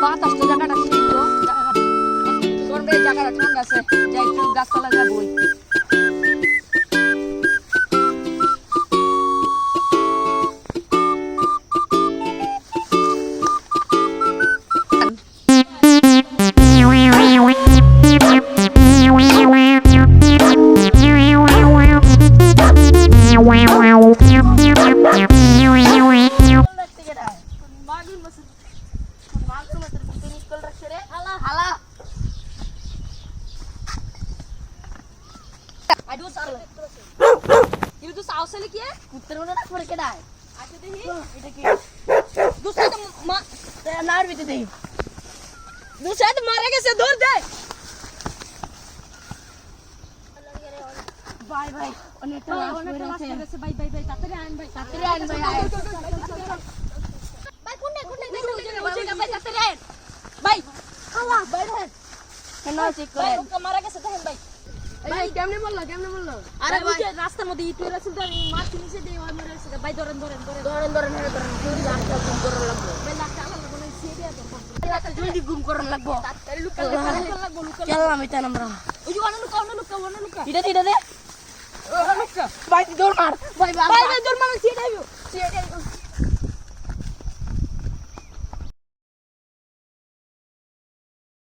বাতাসটা জায়গাটা ঠিক তো তোর বে জায়গাটা ঠান্ডা আছে যাই একটু গাছপালা যাবই Aduh, salah. Itu tuh sausnya lagi ya? Puter mana nak pergi dah? Aduh deh, itu kiri. Tuh saya tuh mak, saya nar gitu deh. Tuh saya tuh marah ke sedur deh. Bye bye. Onek telah se bye bye bye. Tatrian bye. Tatrian bye. Bye kunde. Bye tatrian. Bye. Kalah bye deh. Kenal sih kau. Bye kemarin ke sedur bye. ভাই কেমনে বললো আরে ভাই রাস্তার মধ্যে ইটুর আছে তো আমি মাছ নিচে দেই ওই মরে আছে ভাই ধরেন জলদি রাস্তা গুম করা লাগবে ভাই রাস্তা লাগবে না সিরিয়া তো রাস্তা জলদি গুম করা লাগবে তাড়াতাড়ি লুকা লাগবে চল আমি তা আমরা ওই যে ওনা লুকা এটা দে ওনা লুকা ভাই দৌড় মার ভাই দৌড় মার সিরিয়া